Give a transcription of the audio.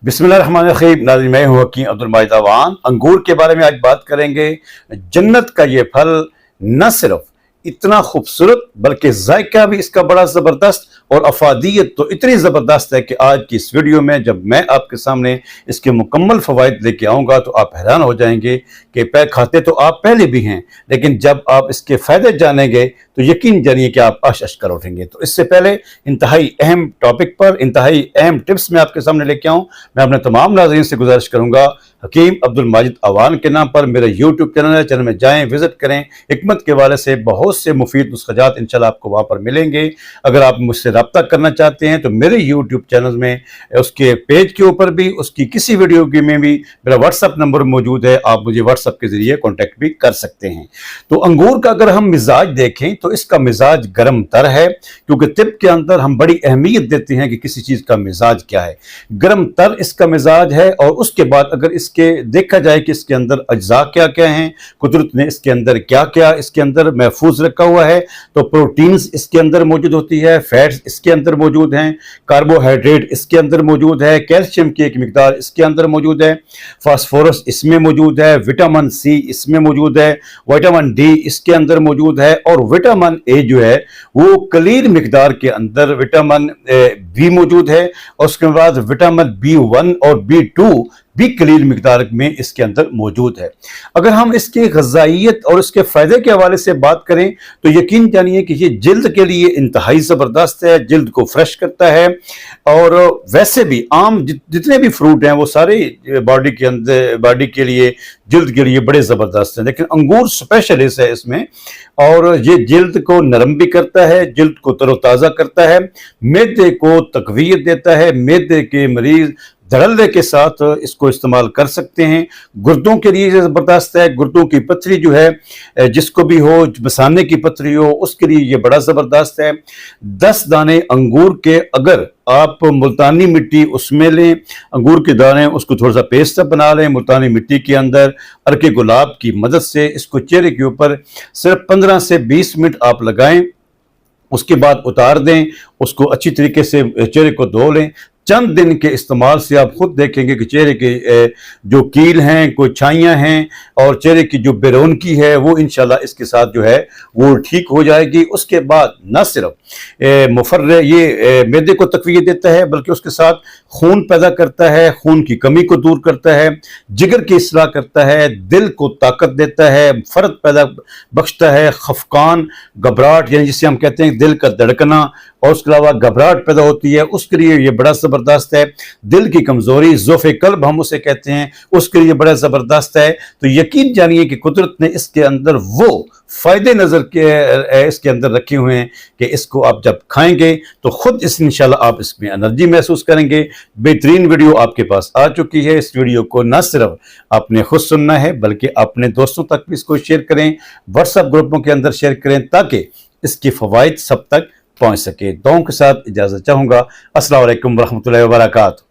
बिस्मिल्लाहिर्रहमानिर्रहीम। नाज़रीन, मैं हूँ हकीम अब्दुल माजिद अवान। अंगूर के बारे में आज बात करेंगे। जन्नत का ये फल न सिर्फ इतना खूबसूरत बल्कि जायका भी इसका बड़ा ज़बरदस्त और अफादियत तो इतनी ज़बरदस्त है कि आज की इस वीडियो में जब मैं आपके सामने इसके मुकम्मल फ़वाइद लेके आऊँगा तो आप हैरान हो जाएंगे कि खाते तो आप पहले भी हैं, लेकिन जब आप इसके फ़ायदे जानेंगे तो यकीन जानिए कि आप अश कर उठेंगे। तो इससे पहले इंतहाई अहम टॉपिक पर इंतहाई अहम टिप्स मैं आपके सामने लेके आऊँ। मैं अपने तमाम नाज़रीन से गुजारिश करूँगा, हकीम अब्दुल माजिद अवान के नाम पर मेरा यूट्यूब चैनल है, चैनल में जाएँ, विजिट करें। हिकमत के वाले से बहुत से मुफीद नुस्ख़ात इंशाल्लाह आपको वहाँ पर मिलेंगे। अगर आप मुझसे रब्ता करना चाहते हैं तो मेरे यूट्यूब चैनल में उसके पेज के ऊपर भी उसकी किसी वीडियो की में भी मेरा व्हाट्सअप नंबर मौजूद है, आप मुझे व्हाट्सअप के ज़रिए कॉन्टैक्ट भी कर सकते हैं। तो अंगूर का अगर हम मिजाज देखें तो इसका मिजाज गर्म तर है, क्योंकि तिब के अंदर हम बड़ी अहमियत देते हैं कि किसी चीज़ का मिजाज क्या है। गर्म तर इसका मिजाज है। और उसके बाद अगर इसके देखा जाए कि इसके अंदर अज्जा क्या क्या हैं, कुदरत ने इसके अंदर क्या क्या इसके अंदर महफूज रखा हुआ है, तो प्रोटीन्स इसके अंदर मौजूद होती है, फैट्स इसके अंदर मौजूद हैं, कार्बोहाइड्रेट इसके अंदर मौजूद है, कैल्शियम की एक मिकदार इसके अंदर मौजूद है, फास्फोरस इसमें मौजूद है, विटामिन सी इसमें मौजूद है, विटामिन डी इसके अंदर मौजूद है, और विटामिन ए जो है वो कलील मिकदार के अंदर विटामिन बी मौजूद है। और उसके बाद विटामिन बी1 और बी2 भी कलील मिकदार में इसके अंदर मौजूद है। अगर हम इसकी ग़िज़ाइयत और इसके फ़ायदे के हवाले से बात करें तो यकीन जानिए कि ये जिल्द के लिए इंतहाई ज़बरदस्त है, जिल्द को फ्रेश करता है। और वैसे भी आम जितने भी फ्रूट हैं वो सारे बॉडी के अंदर बॉडी के लिए जिल्द के लिए बड़े ज़बरदस्त हैं, लेकिन अंगूर स्पेशलिस्ट है इसमें। और ये जिल्द को नरम भी करता है, जिल्द को तरोताज़ा करता है, मैदे को तक़वियत देता है। मैदे के मरीज़ धड़ल्ले के साथ इसको इस्तेमाल कर सकते हैं। गुर्दों के लिए ज़बरदस्त है। गुर्दों की पथरी जो है, जिसको भी हो, मसाने की पथरी हो, उसके लिए ये बड़ा ज़बरदस्त है। 10 दाने अंगूर के अगर आप मुल्तानी मिट्टी उसमें लें, अंगूर के दाने उसको थोड़ा सा पेस्ट बना लें, मुल्तानी मिट्टी के अंदर अर्के गुलाब की मदद से इसको चेहरे के ऊपर सिर्फ 15 से 20 मिनट आप लगाएं। उसके बाद उतार दें, उसको अच्छी तरीके से चेहरे को धो लें। चंद दिन के इस्तेमाल से आप खुद देखेंगे कि चेहरे के जो कील हैं, कोई छाइयाँ हैं और चेहरे की जो बेरौनकी है वो इंशाल्लाह इसके साथ जो है वो ठीक हो जाएगी। उसके बाद न सिर्फ मुफर्रे ये मैदे को तक़वियत देता है, बल्कि उसके साथ खून पैदा करता है, खून की कमी को दूर करता है, जिगर की इसलाह करता है, दिल को ताकत देता है, फ़र्द पैदा बख्शता है, खफकान घबराहट यानी जिसे हम कहते हैं दिल का धड़कना और उसके अलावा घबराहट पैदा होती है, उसके लिए ये बड़ा ज़बरदस्त है। दिल की कमज़ोरी ज़ोफ़े कल्ब हम उसे कहते हैं, उसके लिए बड़ा ज़बरदस्त है। तो यकीन जानिए कि कुदरत ने इसके अंदर वो फ़ायदे नज़र के इसके अंदर रखे हुए हैं कि इसको आप जब खाएंगे तो ख़ुद इस इंशाल्लाह आप इसमें एनर्जी महसूस करेंगे। बेहतरीन वीडियो आपके पास आ चुकी है। इस वीडियो को न सिर्फ आपने खुद सुनना है बल्कि अपने दोस्तों तक भी इसको शेयर करें, व्हाट्सएप ग्रुपों के अंदर शेयर करें, ताकि इसके फ़वाइद सब तक पहुँच सके। दुआओं के साथ इजाज़त चाहूँगा। अस्सलाम वालेकुम रहमतुल्लाहि व बरकातहू।